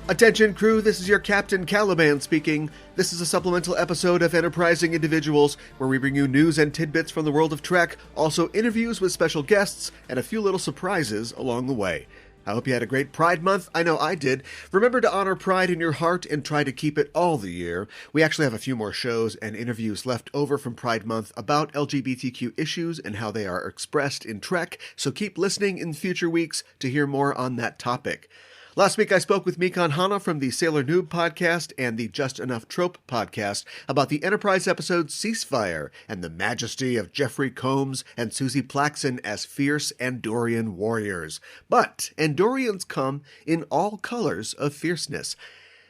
Attention crew, this is your Captain Caliban speaking. This is a supplemental episode of Enterprising Individuals, where we bring you news and tidbits from the world of Trek, also interviews with special guests, and a few little surprises along the way. I hope you had a great Pride Month. I know I did. Remember to honor Pride in your heart and try to keep it all the year. We actually have a few more shows and interviews left over from Pride Month about LGBTQ issues and how they are expressed in Trek, so keep listening in future weeks to hear more on that topic. Last week I spoke with Mikan Hana from the Sailor Noob podcast and the Just Enough Trope podcast about the Enterprise episode Ceasefire and the majesty of Jeffrey Combs and Susie Plaxton as fierce Andorian warriors. But Andorians come in all colors of fierceness.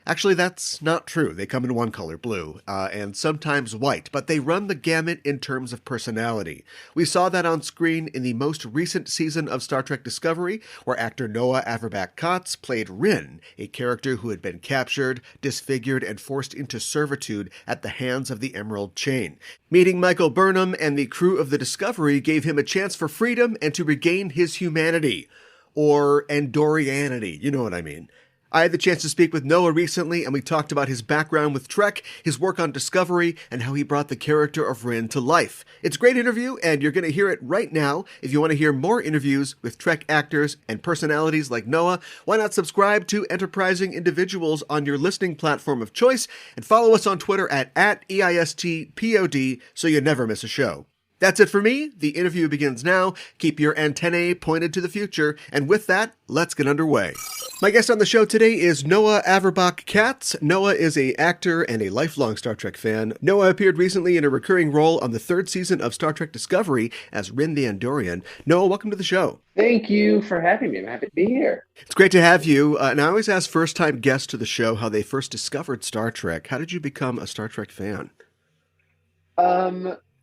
Actually, that's not true. They come in one color, blue, and sometimes white, but they run the gamut in terms of personality. We saw that on screen in the most recent season of Star Trek Discovery, where actor Noah Averbach-Katz played Ryn, a character who had been captured, disfigured, and forced into servitude at the hands of the Emerald Chain. Meeting Michael Burnham and the crew of the Discovery gave him a chance for freedom and to regain his humanity. Or Andorianity, you know what I mean. I had the chance to speak with Noah recently, and we talked about his background with Trek, his work on Discovery, and how he brought the character of Ryn to life. It's a great interview, and you're going to hear it right now. If you want to hear more interviews with Trek actors and personalities like Noah, why not subscribe to Enterprising Individuals on your listening platform of choice, and follow us on Twitter at EISTPOD so you never miss a show. That's it for me. The interview begins now. Keep your antennae pointed to the future. And with that, let's get underway. My guest on the show today is Noah Averbach-Katz. Noah is an actor and a lifelong Star Trek fan. Noah appeared recently in a recurring role on the third season of Star Trek Discovery as Ryn the Andorian. Noah, welcome to the show. Thank you for having me. I'm happy to be here. It's great to have you. And I always ask first-time guests to the show how they first discovered Star Trek. How did you become a Star Trek fan?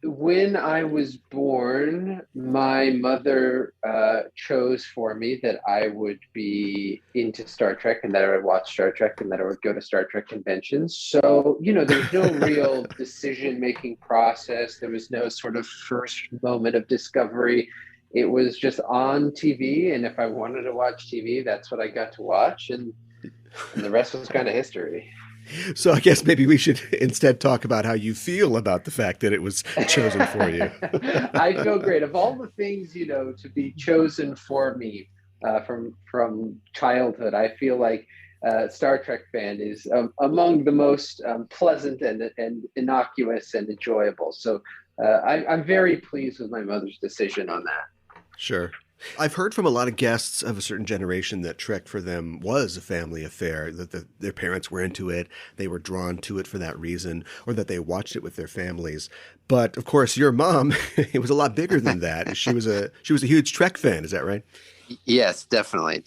When I was born, my mother chose for me that I would be into Star Trek and that I would watch Star Trek and that I would go to Star Trek conventions. So, there was no real decision-making process. There was no sort of first moment of discovery. It was just on TV, and if I wanted to watch TV, that's what I got to watch, and the rest was kind of history. So I guess maybe we should instead talk about how you feel about the fact that it was chosen for you. I feel great. Of all the things, to be chosen for me from childhood, I feel like Star Trek fan is among the most pleasant and innocuous and enjoyable. So I'm very pleased with my mother's decision on that. Sure. I've heard from a lot of guests of a certain generation that Trek for them was a family affair, that their parents were into it, they were drawn to it for that reason, or that they watched it with their families. But of course, your mom, it was a lot bigger than that. She was a huge Trek fan. Is that right? Yes, definitely.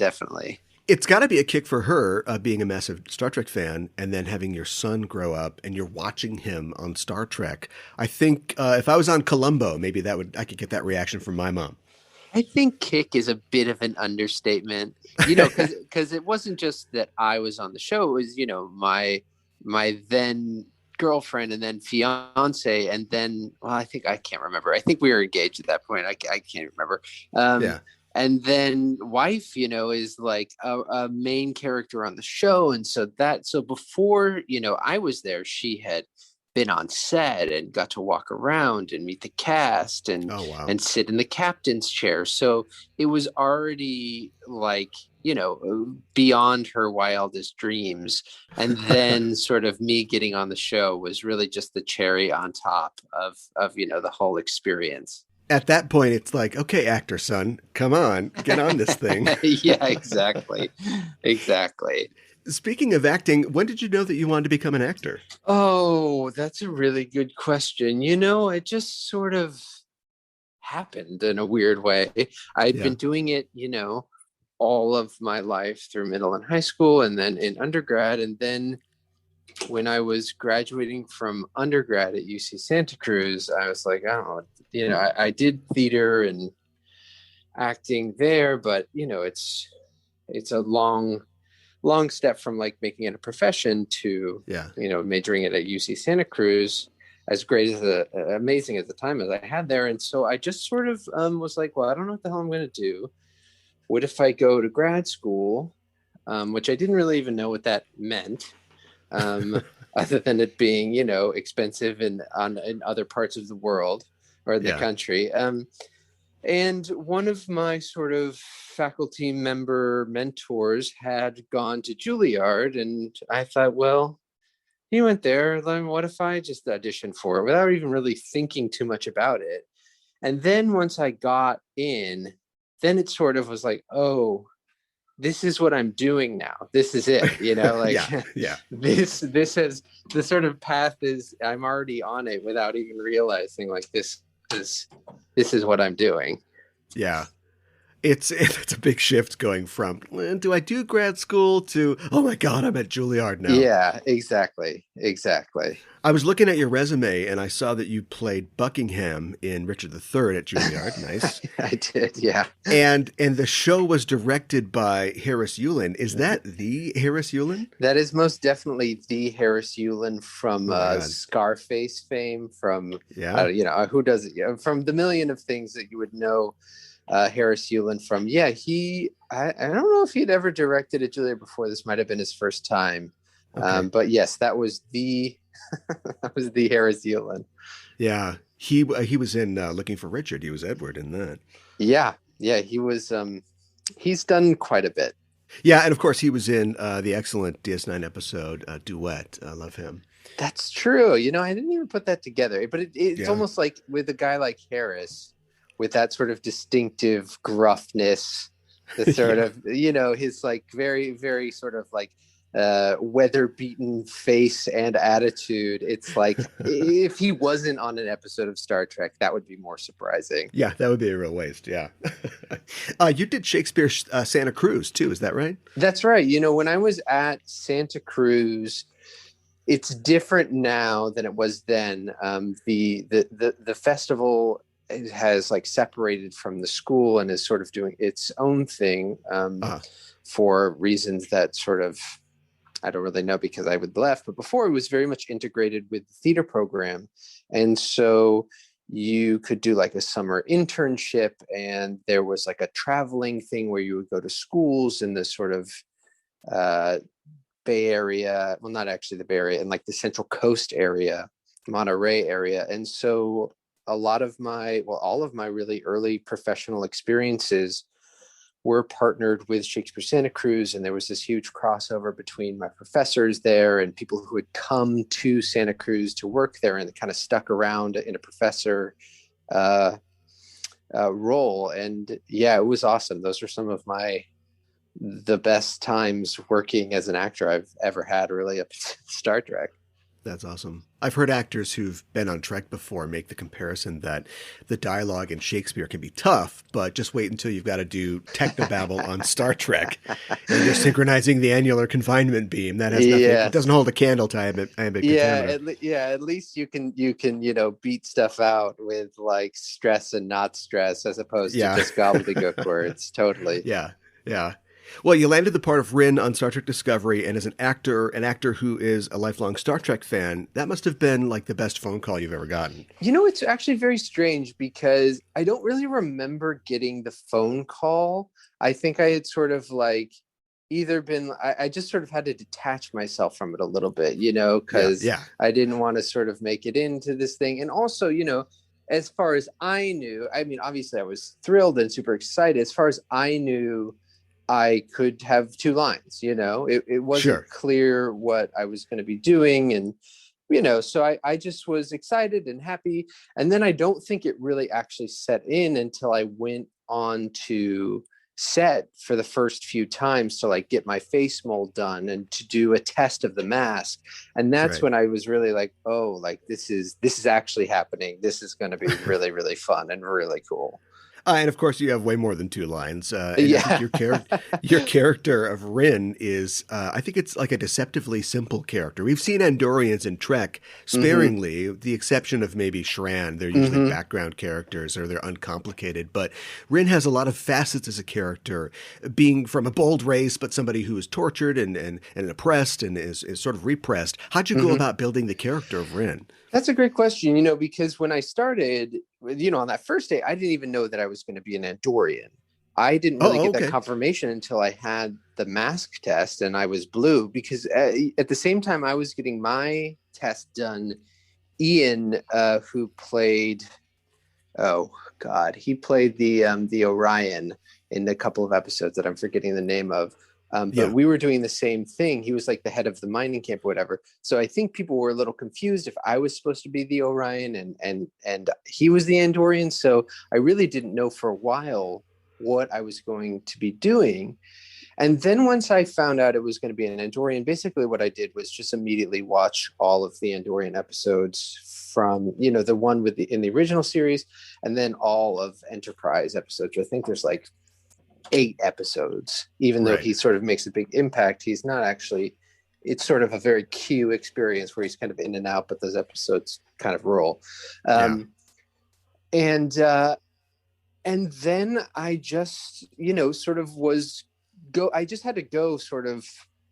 It's got to be a kick for her being a massive Star Trek fan and then having your son grow up and you're watching him on Star Trek. I think if I was on Columbo, maybe I could get that reaction from my mom. I think kick is a bit of an understatement, because it wasn't just that I was on the show. It was, my then girlfriend and then fiance. And then, I can't remember. I think we were engaged at that point. I can't remember. Yeah. And then wife, is like a main character on the show. And so before, I was there, she had been on set and got to walk around and meet the cast and and sit in the captain's chair. So it was already like, beyond her wildest dreams. And then sort of me getting on the show was really just the cherry on top of the whole experience. At that point, it's like, okay, actor son, come on, get on this thing. Yeah, exactly. Speaking of acting, when did you know that you wanted to become an actor? Oh, that's a really good question. It just sort of happened in a weird way. I'd been doing it, all of my life through middle and high school and then in undergrad. And then when I was graduating from undergrad at UC Santa Cruz, I was like, I did theater and acting there, but, it's a long step from like making it a profession to, majoring it at UC Santa Cruz, as great as amazing as the time as I had there. And so I just sort of was like, well, I don't know what the hell I'm going to do. What if I go to grad school which I didn't really even know what that meant, other than it being, you know, expensive in other parts of the world or the country. And one of my sort of faculty member mentors had gone to Juilliard, and I thought, well, he went there. Then what if I just auditioned for it without even really thinking too much about it? And then once I got in, then it sort of was like, oh, this is what I'm doing now. This is it, you know, like this is the sort of path is I'm already on it without even realizing like this is what I'm doing. Yeah. It's a big shift going from, do I do grad school to, oh my God, I'm at Juilliard now. Yeah, exactly. I was looking at your resume and I saw that you played Buckingham in Richard III at Juilliard. Nice. I did, yeah. And the show was directed by Harris Yulin. Is that the Harris Yulin? That is most definitely the Harris Yulin from Scarface fame, from, you know, who does it? From the million of things that you would know Harris Yulin from. Yeah, I don't know if he'd ever directed at Juilliard before. This might have been his first time. Okay. But yes, that was the Harris Yulin. Yeah, he was in Looking for Richard. He was Edward in that. Yeah, he was. He's done quite a bit. Yeah, and of course he was in the excellent DS9 episode Duet. I love him. That's true. You know, I didn't even put that together. But it's almost like with a guy like Harris, with that sort of distinctive gruffness, the sort of, you know, his like very, very sort of like weather-beaten face and attitude. It's like if he wasn't on an episode of Star Trek, that would be more surprising. Yeah, that would be a real waste. Yeah. You did Shakespeare Santa Cruz too, is that right? That's right. You know, when I was at Santa Cruz, it's different now than it was then. The festival has like separated from the school and is sort of doing its own thing for reasons that sort of I don't really know because I would left, but before it was very much integrated with the theater program. And so you could do like a summer internship, and there was like a traveling thing where you would go to schools in the sort of Bay Area, well, not actually the Bay Area, and like the Central Coast area, Monterey area. And so all of my really early professional experiences were partnered with Shakespeare Santa Cruz, and there was this huge crossover between my professors there and people who had come to Santa Cruz to work there and kind of stuck around in a professor role. And yeah, it was awesome. Those are some of the best times working as an actor I've ever had, really, up to Star Trek. That's awesome. I've heard actors who've been on Trek before make the comparison that the dialogue in Shakespeare can be tough, but just wait until you've got to do technobabble on Star Trek and you're synchronizing the annular confinement beam. That has nothing. It doesn't hold a candle to iambic pentameter. At least you can you know beat stuff out with like stress and not stress as opposed to just gobbledygook words. Totally. Yeah. Well, you landed the part of Ryn on Star Trek Discovery, and as an actor who is a lifelong Star Trek fan, that must have been like the best phone call you've ever gotten. You know, it's actually very strange because I don't really remember getting the phone call. I think I had sort of like I just sort of had to detach myself from it a little bit, you know, because I didn't want to sort of make it into this thing. And also, you know, as far as I knew, I mean, obviously I was thrilled and super excited. As far as I knew, I could have two lines, you know, it wasn't clear what I was going to be doing. And, you know, so I just was excited and happy. And then I don't think it really actually set in until I went on to set for the first few times to like get my face mold done and to do a test of the mask. And that's when I was really like, oh, like this is actually happening. This is going to be really, really fun and really cool. And of course, you have way more than two lines. I think your character of Ryn is, I think it's like a deceptively simple character. We've seen Andorians in Trek sparingly, the exception of maybe Shran. They're usually background characters or they're uncomplicated. But Ryn has a lot of facets as a character, being from a bold race, but somebody who is tortured and oppressed and is sort of repressed. How'd you go about building the character of Ryn? That's a great question, you know, because when I started, you know, on that first day, I didn't even know that I was going to be an Andorian. I didn't really get okay. that confirmation until I had the mask test and I was blue, because at the same time I was getting my test done, Ian, who played, oh God, he played the Orion in a couple of episodes that I'm forgetting the name of. But we were doing the same thing. He was like the head of the mining camp or whatever. So I think people were a little confused if I was supposed to be the Orion and he was the Andorian. So I really didn't know for a while what I was going to be doing. And then once I found out it was going to be an Andorian, basically what I did was just immediately watch all of the Andorian episodes from, the one in the original series, and then all of Enterprise episodes. I think there's like 8 episodes, even though he sort of makes a big impact. He's not actually, it's sort of a very Q experience where he's kind of in and out, but those episodes kind of roll. And then I just, sort of I just had to go sort of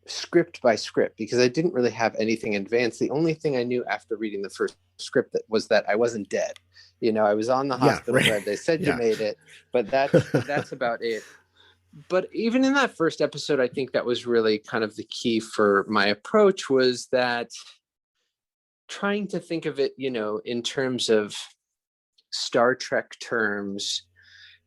script by script, because I didn't really have anything advanced. The only thing I knew after reading the first script was that I wasn't dead. I was on the hospital bed. They said you made it, but that's about it. But even in that first episode, I think that was really kind of the key for my approach, was that trying to think of it, in terms of Star Trek terms,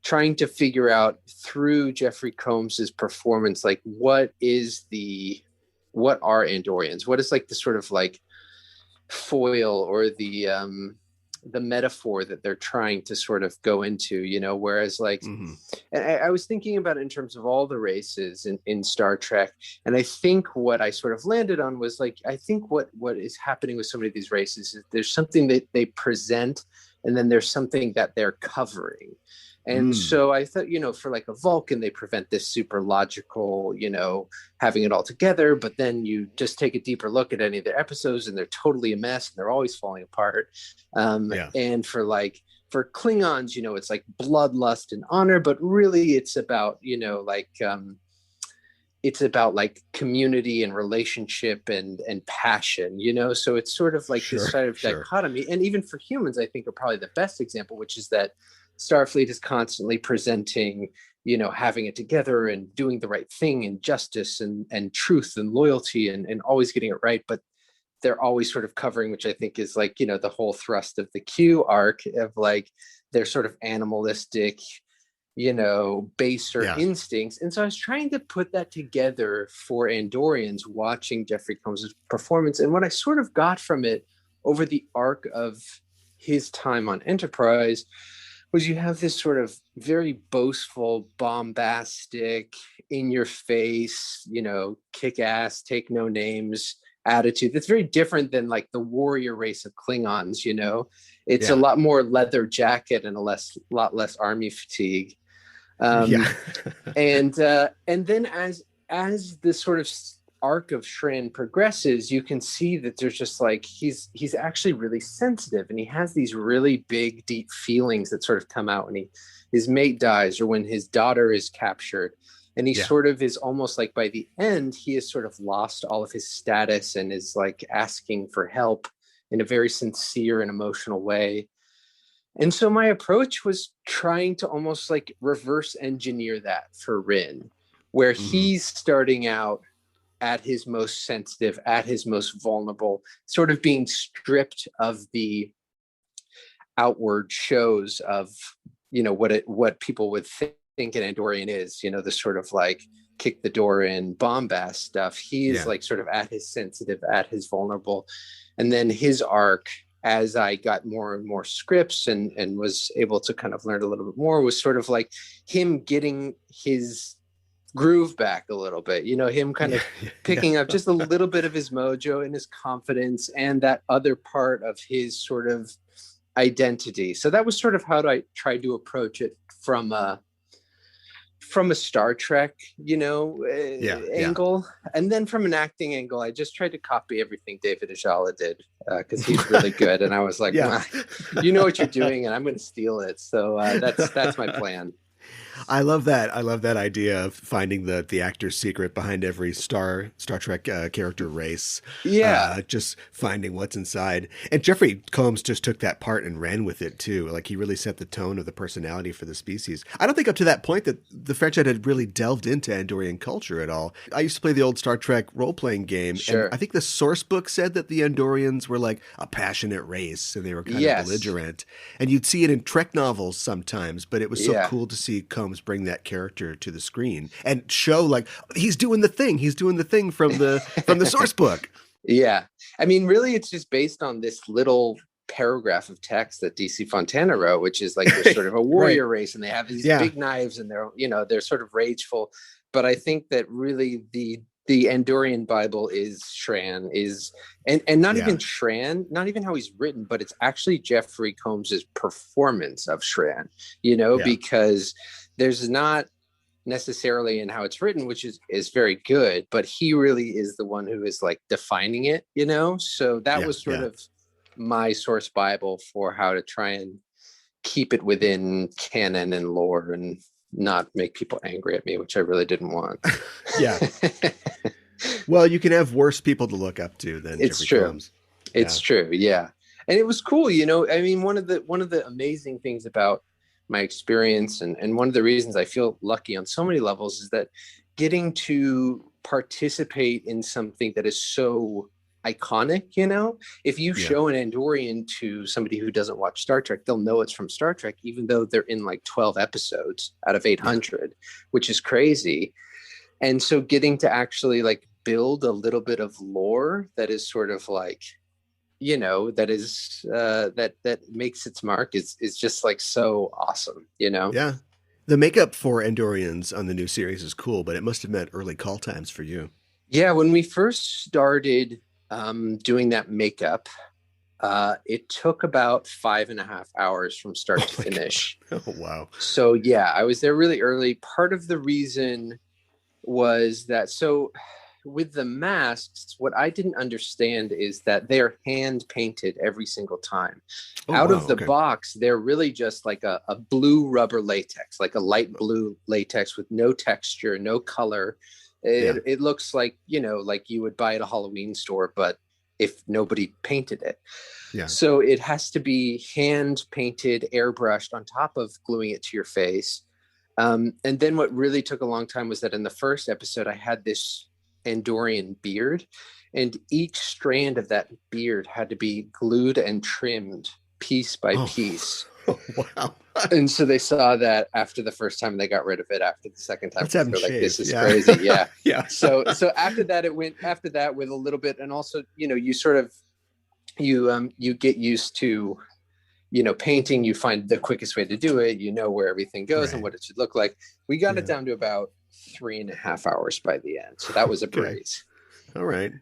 trying to figure out through Jeffrey Combs's performance, like what are Andorians? What is like the sort of like foil or the metaphor that they're trying to sort of go into, whereas like, and I was thinking about it in terms of all the races in Star Trek. And I think what I sort of landed on was like, I think what is happening with so many of these races is there's something that they present, and then there's something that they're covering. And so I thought, for like a Vulcan, they prevent this super logical, having it all together. But then you just take a deeper look at any of their episodes and they're totally a mess and they're always falling apart. And for Klingons, it's like bloodlust and honor, but really it's about, it's about like community and relationship and passion, so it's sort of like this sort of dichotomy. And even for humans, I think are probably the best example, which is that Starfleet is constantly presenting, having it together and doing the right thing and justice and truth and loyalty and always getting it right. But they're always sort of covering, which I think is like, the whole thrust of the Q arc of like, they're sort of animalistic, baser instincts. And so I was trying to put that together for Andorians watching Jeffrey Combs' performance. And what I sort of got from it over the arc of his time on Enterprise was you have this sort of very boastful, bombastic, in your face, kick ass, take no names attitude. That's very different than like the warrior race of Klingons, it's a lot more leather jacket and a lot less army fatigue. And then as this sort of arc of Shrin progresses, you can see that there's just like he's actually really sensitive, and he has these really big, deep feelings that sort of come out when his mate dies or when his daughter is captured. And he sort of is almost like by the end, he has sort of lost all of his status and is like asking for help in a very sincere and emotional way. And so my approach was trying to almost like reverse engineer that for Ryn, where he's starting out at his most sensitive, at his most vulnerable, sort of being stripped of the outward shows of, what people would think an Andorian is, the sort of like kick the door in bombast stuff. He's like sort of at his sensitive, at his vulnerable. And then his arc, as I got more and more scripts and was able to kind of learn a little bit more, was sort of like him getting his groove back a little bit, him kind of picking up just a little bit of his mojo and his confidence and that other part of his sort of identity. So that was sort of how I tried to approach it from a Star Trek, angle. And then from an acting angle, I just tried to copy everything David Ajala did because he's really good. And I was like, you know what you're doing and I'm going to steal it. So that's my plan. I love that. I love that idea of finding the actor's secret behind every Star Trek character race. Yeah. Just finding what's inside. And Jeffrey Combs just took that part and ran with it too. Like he really set the tone of the personality for the species. I don't think up to that point that the French had really delved into Andorian culture at all. I used to play the old Star Trek role-playing game. Sure. And I think the source book said that the Andorians were like a passionate race and they were kind of belligerent. And you'd see it in Trek novels sometimes, but it was so cool to see Combs bring that character to the screen and show like he's doing the thing from the source book. Yeah. I mean, really, it's just based on this little paragraph of text that DC Fontana wrote, which is like they're sort of a warrior race and they have these big knives and they're sort of rageful. But I think that really the Andorian Bible is Shran and not even Shran, not even how he's written, but it's actually Jeffrey Combs's performance of Shran, because there's not necessarily in how it's written, which is very good, but he really is the one who is like defining it, so that was sort of my source Bible for how to try and keep it within canon and lore and not make people angry at me, which I really didn't want. Yeah. Well, you can have worse people to look up to than it's Jeffrey true. Combs. It's true. Yeah. And it was cool. I mean, one of the amazing things about my experience and one of the reasons I feel lucky on so many levels is that getting to participate in something that is so iconic, if you show an Andorian to somebody who doesn't watch Star Trek, they'll know it's from Star Trek, even though they're in like 12 episodes out of 800, which is crazy. And so getting to actually like build a little bit of lore that is sort of like, that is that makes its mark is just like so awesome, Yeah. The makeup for Andorians on the new series is cool, but it must have meant early call times for you. Yeah, when we first started doing that makeup, it took about 5.5 hours from start to finish. Oh, wow. So yeah, I was there really early. Part of the reason was that, so with the masks, what I didn't understand is that they're hand painted every single time. Out of the box, they're really just like a blue rubber latex, like a light blue latex with no texture, no color. It looks like, like you would buy at a Halloween store, but if nobody painted it. Yeah. So it has to be hand painted, airbrushed on top of gluing it to your face. And then what really took a long time was that in the first episode, I had this Andorian beard, and each strand of that beard had to be glued and trimmed piece by piece. Oh, wow. And so they saw that after the first time, they got rid of it. After the second time, they're like, this is crazy. Yeah. Yeah. So after that, it went after that with a little bit. And also, you sort of, you get used to, painting, you find the quickest way to do it, where everything goes and what it should look like. We got it down to about 3.5 hours by the end. So that was a breeze. All right.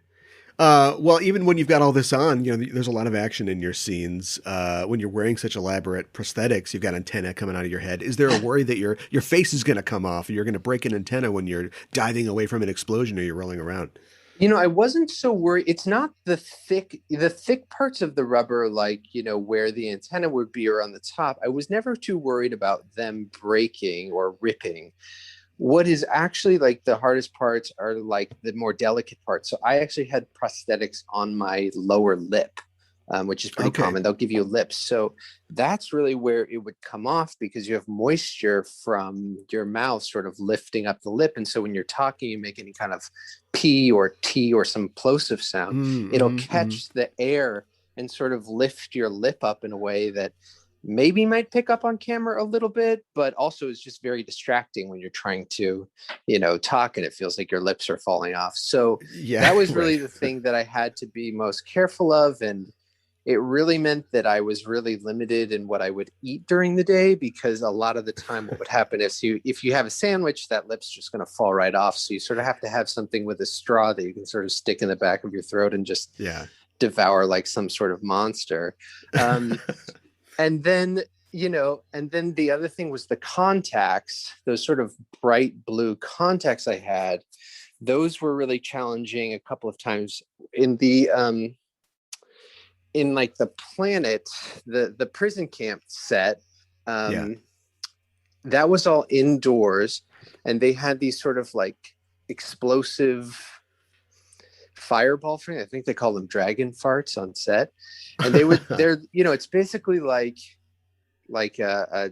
Well, even when you've got all this on, there's a lot of action in your scenes. When you're wearing such elaborate prosthetics, you've got antenna coming out of your head. Is there a worry that your face is going to come off, or you're going to break an antenna when you're diving away from an explosion or you're rolling around? I wasn't so worried. It's not the thick parts of the rubber, like, where the antenna would be or on the top. I was never too worried about them breaking or ripping. What is actually like the hardest parts are like the more delicate parts. So I actually had prosthetics on my lower lip, which is pretty common. They'll give you lips. So that's really where it would come off, because you have moisture from your mouth sort of lifting up the lip. And so when you're talking, you make any kind of P or T or some plosive sound, it'll catch the air and sort of lift your lip up in a way that maybe might pick up on camera a little bit, but also is just very distracting when you're trying to, talk and it feels like your lips are falling off. So that was really the thing that I had to be most careful of. And it really meant that I was really limited in what I would eat during the day, because a lot of the time what would happen is if you have a sandwich, that lip's just going to fall right off. So you sort of have to have something with a straw that you can sort of stick in the back of your throat and just devour like some sort of monster. And then, the other thing was the contacts, those sort of bright blue contacts I had. Those were really challenging a couple of times in the, in like the planet, the prison camp set. that was all indoors, and they had these sort of like explosive fireball thing. I think they call them dragon farts on set, and they're it's basically like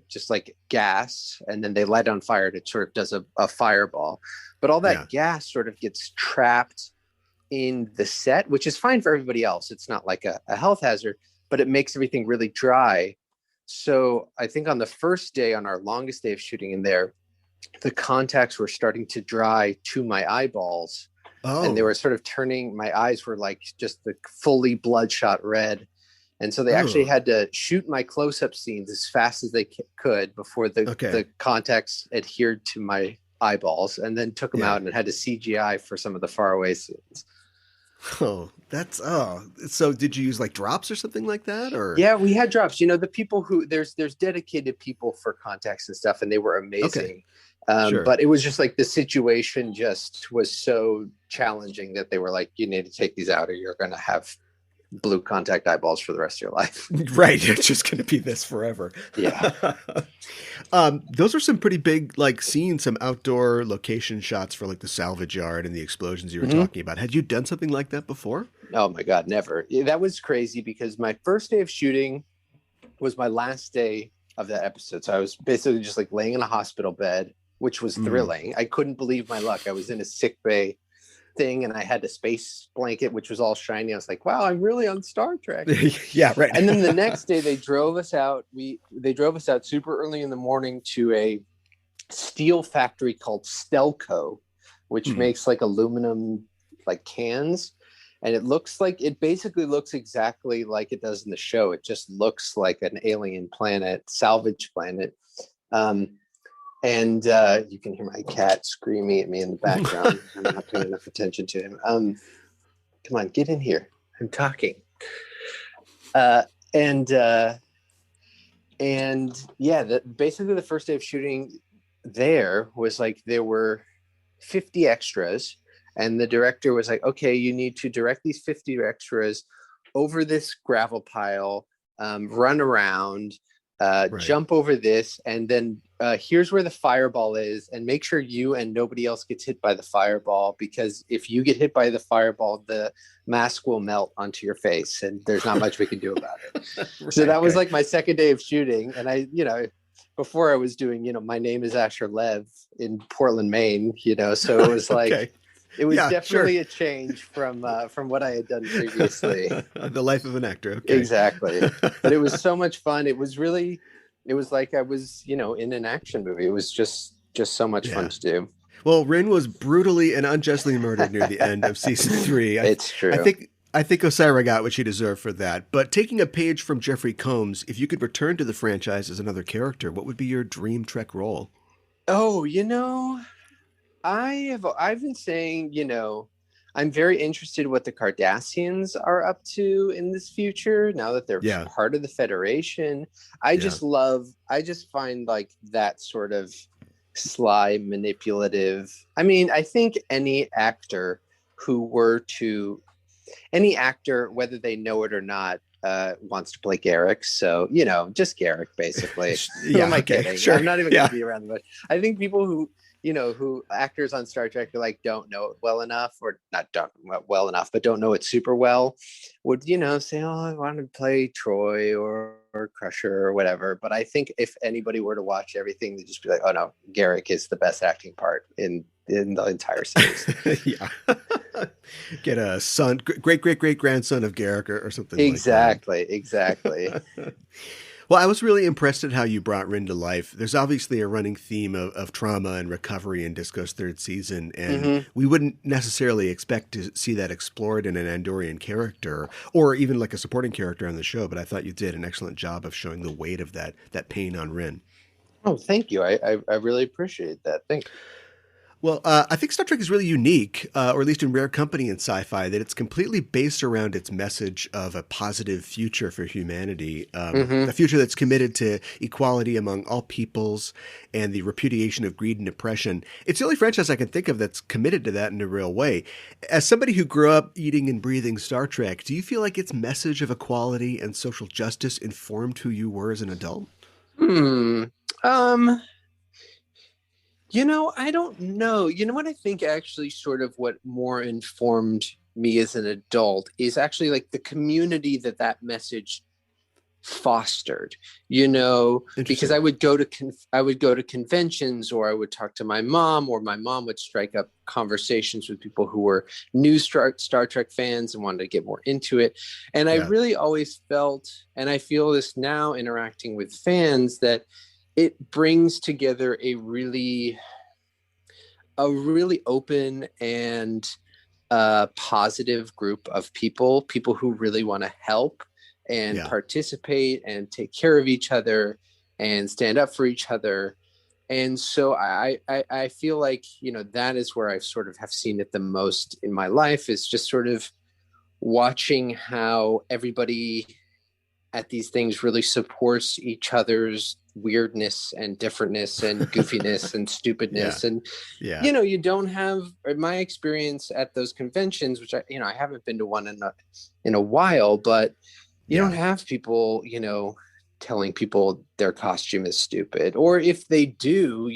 just like gas, and then they light on fire and it sort of does a fireball, but all that gas sort of gets trapped in the set, which is fine for everybody else. It's not like a health hazard, but it makes everything really dry. So I think on the first day, on our longest day of shooting in there, the contacts were starting to dry to my eyeballs. And they were sort of turning, my eyes were like just the fully bloodshot red. And so they actually had to shoot my close-up scenes as fast as they could before the contacts adhered to my eyeballs, and then took them out and had to CGI for some of the faraway scenes. Oh, so did you use like drops or something like that? Or yeah, we had drops. The people who there's dedicated people for contacts and stuff, and they were amazing. Sure. But it was just like the situation just was so challenging that they were like, you need to take these out or you're going to have blue contact eyeballs for the rest of your life. Right. It's just going to be this forever. Yeah. Those are some pretty big like scenes, some outdoor location shots for like the salvage yard and the explosions you were talking about. Had you done something like that before? Oh my God, never. That was crazy because my first day of shooting was my last day of that episode. So I was basically just like laying in a hospital bed, which was thrilling. I couldn't believe my luck. I was in a sick bay thing and I had a space blanket, which was all shiny. I was like, wow, I'm really on Star Trek. Yeah, right. And then the next day they drove us out. They drove us out super early in the morning to a steel factory called Stelco, which makes like aluminum like cans. And it basically looks exactly like it does in the show. It just looks like an alien planet, salvage planet. And you can hear my cat screaming at me in the background. I'm not paying enough attention to him. Come on, get in here. I'm talking. And yeah, basically the first day of shooting there was like there were 50 extras. And the director was like, okay, you need to direct these 50 extras over this gravel pile, run around, jump over this, and then here's where the fireball is, and make sure you and nobody else gets hit by the fireball, because if you get hit by the fireball, the mask will melt onto your face, and there's not much we can do about it. Right, so that was like my second day of shooting, and I, before I was doing, my name is Asher Lev in Portland, Maine, so it was like, it was definitely a change from what I had done previously. The life of an actor. Okay. Exactly. But it was so much fun. It was like I was, in an action movie. It was just so much fun to do. Well, Ryn was brutally and unjustly murdered near the end of season 3. It's true. I think Osira got what she deserved for that. But taking a page from Jeffrey Combs, if you could return to the franchise as another character, what would be your dream Trek role? Oh, I've been saying, I'm very interested in what the Cardassians are up to in this future now that they're part of the Federation. I just find like that sort of sly, manipulative. I mean, I think any actor, whether they know it or not, wants to play Garak. So, just Garak, basically. Who am I kidding? Sure. I'm not even going to be around the bush. I think people who actors on Star Trek like don't know it well enough, or not don't know it well enough, but don't know it super well, would, say, oh, I want to play Troy or Crusher or whatever. But I think if anybody were to watch everything, they'd just be like, oh no, Garak is the best acting part in the entire series. Get a son, great grandson of Garak or something. Exactly. Well, I was really impressed at how you brought Ryn to life. There's obviously a running theme of trauma and recovery in Disco's third season, and we wouldn't necessarily expect to see that explored in an Andorian character or even like a supporting character on the show, but I thought you did an excellent job of showing the weight of that pain on Ryn. Oh, thank you. I really appreciate that. Thank you. Well, I think Star Trek is really unique, or at least in rare company in sci-fi, that it's completely based around its message of a positive future for humanity, a future that's committed to equality among all peoples and the repudiation of greed and oppression. It's the only franchise I can think of that's committed to that in a real way. As somebody who grew up eating and breathing Star Trek, do you feel like its message of equality and social justice informed who you were as an adult? I don't know. You know what I think actually sort of what more informed me as an adult is actually like the community that message fostered, because I would go to conventions, or I would talk to my mom, or my mom would strike up conversations with people who were new Star Trek fans and wanted to get more into it. And I really always felt, and I feel this now interacting with fans, that it brings together a really open and positive group of people who really want to help and participate and take care of each other and stand up for each other. And so I feel like, that is where I sort of have seen it the most in my life, is just sort of watching how everybody at these things really supports each other's weirdness and differentness and goofiness and stupidness. And, you don't have, in my experience at those conventions, which I haven't been to one in a while, but you don't have people, telling people their costume is stupid, or if they do,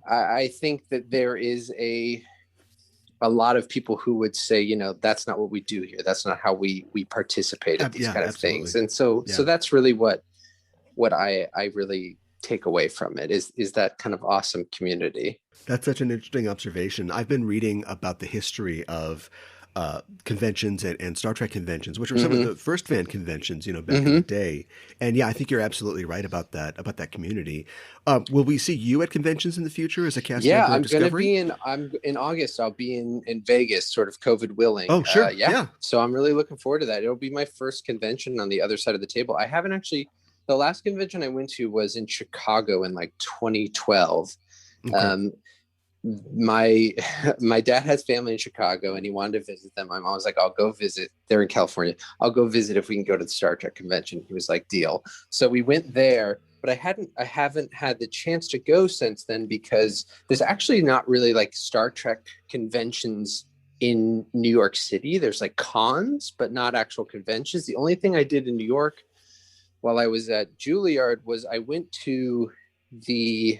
I think that there is a lot of people who would say, that's not what we do here. That's not how we participate at these kind of things. And so that's really what I really take away from it is that kind of awesome community. That's such an interesting observation. I've been reading about the history of conventions and Star Trek conventions, which were some of the first fan conventions, back in the day. And I think you're absolutely right about that community. Will we see you at conventions in the future as a cast member of Discovery? I'm in August. I'll be in Vegas, sort of COVID willing. Oh, sure. So I'm really looking forward to that. It'll be my first convention on the other side of the table. I haven't actually, the last convention I went to was in Chicago in like 2012. Okay. My dad has family in Chicago and he wanted to visit them. My mom was like, I'll go visit. They're in California. I'll go visit if we can go to the Star Trek convention. He was like, deal. So we went there, but I haven't had the chance to go since then, because there's actually not really like Star Trek conventions in New York City. There's like cons, but not actual conventions. The only thing I did in New York while I was at Juilliard was I went to the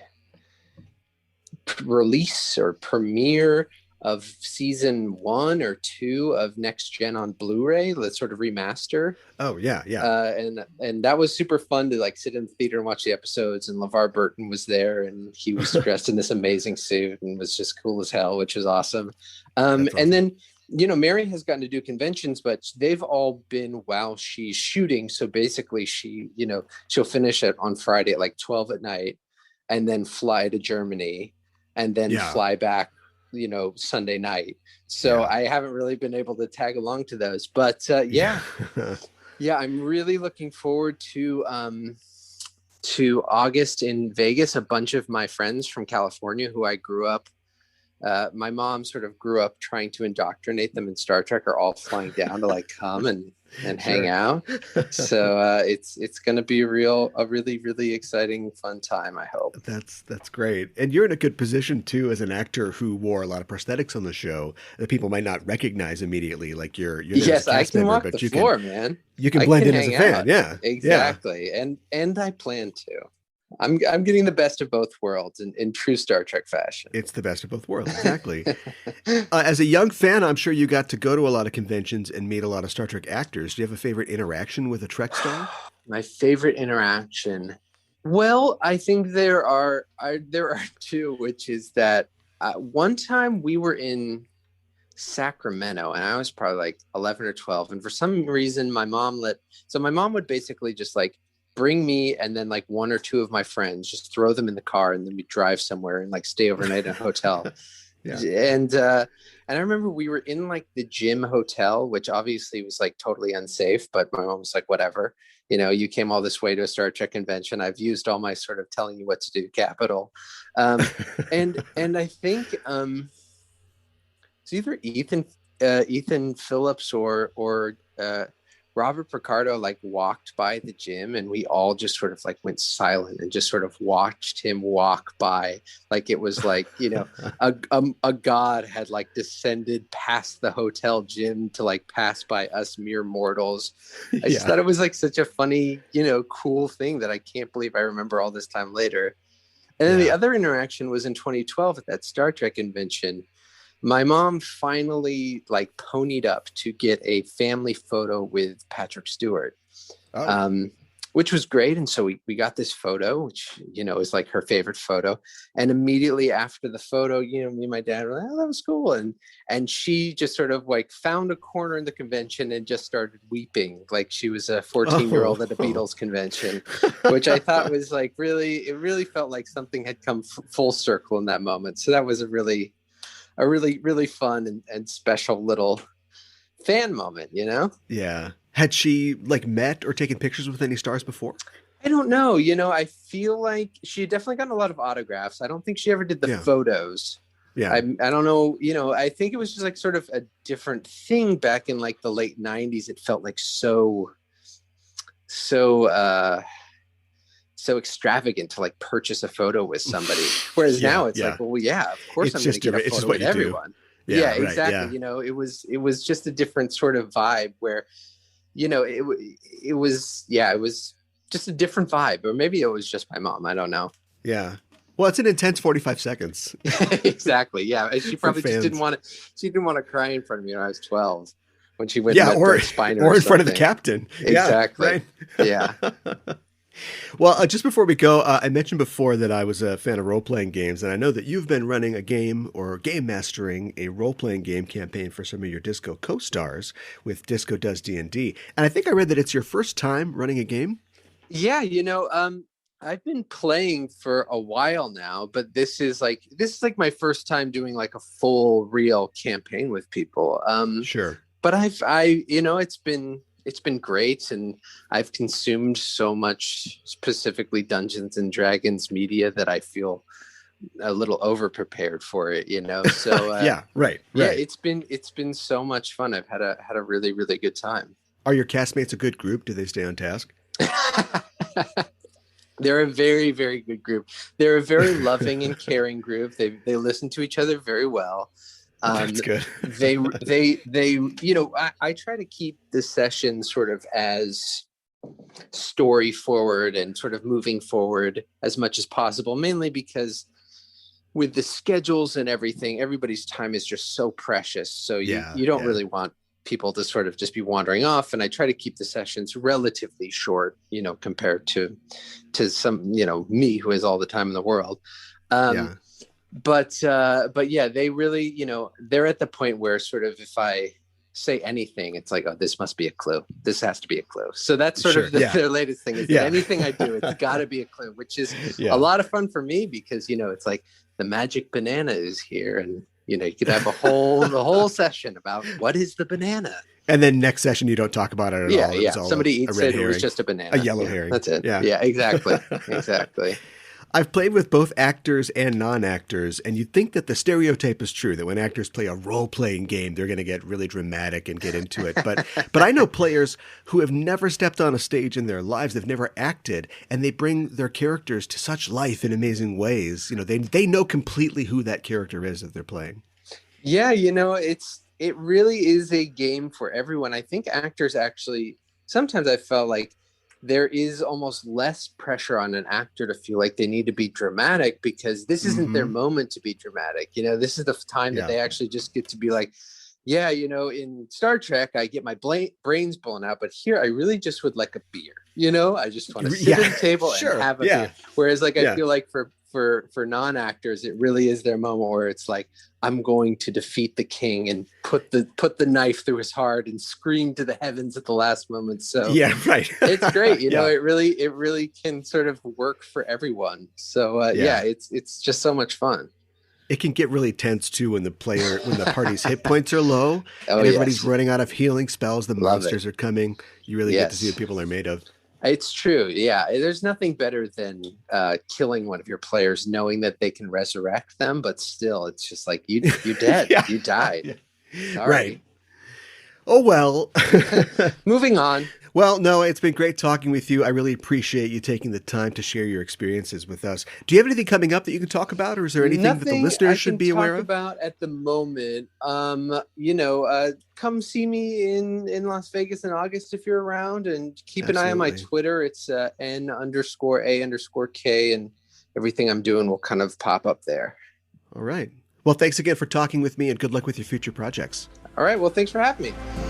release or premiere of season 1 or 2 of Next Gen on Blu-ray, the sort of remaster. Oh yeah. And that was super fun to like sit in the theater and watch the episodes. And LeVar Burton was there, and he was dressed in this amazing suit and was just cool as hell, which was awesome. Awesome. And then Mary has gotten to do conventions, but they've all been while she's shooting. So basically, she'll finish it on Friday at like 12 at night, and then fly to Germany, and then fly back, Sunday night. So I haven't really been able to tag along to those, but I'm really looking forward to August in Vegas. A bunch of my friends from California who I grew up, my mom sort of grew up trying to indoctrinate them in Star Trek, are all flying down to like come and hang out. So it's going to be a really, really exciting, fun time, I hope. That's great. And you're in a good position too, as an actor who wore a lot of prosthetics on the show that people might not recognize immediately. Like you're yes, I can walk the floor, man. You can blend in as a fan. Yeah, exactly. Yeah. And I plan to. I'm getting the best of both worlds in true Star Trek fashion. It's the best of both worlds, exactly. As a young fan, I'm sure you got to go to a lot of conventions and meet a lot of Star Trek actors. Do you have a favorite interaction with a Trek star? My favorite interaction? Well, I think there are two, which is that one time we were in Sacramento, and I was probably like 11 or 12, and for some reason my mom would basically just like bring me and then like one or two of my friends, just throw them in the car, and then we drive somewhere and like stay overnight in a hotel. And I remember we were in like the gym hotel, which obviously was like totally unsafe, but my mom was like, whatever, you came all this way to a Star Trek convention. I've used all my sort of telling you what to do capital. And I think it's either Ethan Phillips or Robert Picardo like walked by the gym, and we all just sort of like went silent and just sort of watched him walk by, like it was like a god had like descended past the hotel gym to like pass by us mere mortals. I just thought it was like such a funny, cool thing that I can't believe I remember all this time later. And then the other interaction was in 2012 at that Star Trek convention. My mom finally like ponied up to get a family photo with Patrick Stewart, which was great. And so we got this photo, which, you know, is like her favorite photo. And immediately after the photo, you know, me and my dad were like, oh, that was cool. And she just sort of like found a corner in the convention and just started weeping like she was a 14-year-old at a Beatles convention, which I thought was like it really felt like something had come full circle in that moment. So that was a really fun and special little fan moment, you know? Yeah. Had she like met or taken pictures with any stars before? I don't know. You know, I feel like she had definitely gotten a lot of autographs. I don't think she ever did the photos. Yeah. I don't know. You know, I think it was just like sort of a different thing back in like the late 90s. It felt like so extravagant to like purchase a photo with somebody. Whereas now it's like, well, yeah, of course I'm going to get a photo with everyone. Yeah, exactly. Yeah. You know, it was just a different sort of vibe where, you know, it was just a different vibe, or maybe it was just my mom. I don't know. Yeah. Well, it's an intense 45 seconds. Exactly. Yeah. She probably just didn't want to cry in front of me when I was 12 when she went or in front of the captain. Exactly. Yeah. Right. Yeah. Well, just before we go, I mentioned before that I was a fan of role-playing games, and I know that you've been running a game or game mastering a role-playing game campaign for some of your Disco co-stars with Disco Does D&D. And I think I read that it's your first time running a game? Yeah, you know, I've been playing for a while now, but this is like my first time doing like a full real campaign with people. Sure. But you know, it's been great, and I've consumed so much specifically Dungeons and Dragons media that I feel a little over prepared for it, you know. So yeah, right. Yeah, it's been so much fun. I've had a really, really good time. Are your castmates a good group? Do they stay on task? They're a very, very good group. They're a very loving and caring group. They listen to each other very well. That's good. they you know, I try to keep the session sort of as story forward and sort of moving forward as much as possible, mainly because with the schedules and everything, everybody's time is just so precious. So you don't really want people to sort of just be wandering off. And I try to keep the sessions relatively short, you know, compared to some, you know, me who has all the time in the world. But yeah, they really, you know, they're at the point where sort of if I say anything, it's like, oh, this must be a clue. This has to be a clue. So that's sort of their latest thing is that anything I do, it's got to be a clue, which is a lot of fun for me because, you know, it's like the magic banana is here, and you know, you could have the whole session about what is the banana. And then next session, you don't talk about it at all. Yeah. Somebody eats it. It was just a banana. A yellow herring. That's it. Yeah, exactly. Exactly. I've played with both actors and non-actors, and you'd think that the stereotype is true, that when actors play a role-playing game, they're going to get really dramatic and get into it. But I know players who have never stepped on a stage in their lives, they've never acted, and they bring their characters to such life in amazing ways. You know, they know completely who that character is that they're playing. Yeah, you know, it really is a game for everyone. I think actors actually, sometimes I felt like there is almost less pressure on an actor to feel like they need to be dramatic because this isn't their moment to be dramatic. You know, this is the time that they actually just get to be like, yeah, you know, in Star Trek, I get my brains blown out, but here I really just would like a beer. You know, I just want to sit at the table and have a beer. Whereas like, I feel like for non-actors, it really is their moment where it's like, I'm going to defeat the king and put the knife through his heart and scream to the heavens at the last moment. So it's great. You know, it really can sort of work for everyone. So it's just so much fun. It can get really tense too when the party's hit points are low and everybody's running out of healing spells. The monsters are coming. You really get to see what people are made of. It's true. Yeah. There's nothing better than killing one of your players, knowing that they can resurrect them, but still it's just like you're dead. You died. Right. Oh, well, moving on. Well, Noah, it's been great talking with you. I really appreciate you taking the time to share your experiences with us. Do you have anything coming up that you can talk about, or is there anything that the listeners should be aware of? About at the moment, you know, come see me in Las Vegas in August if you're around, and keep an eye on my Twitter. It's N_A_K, and everything I'm doing will kind of pop up there. All right. Well, thanks again for talking with me, and good luck with your future projects. All right. Well, thanks for having me.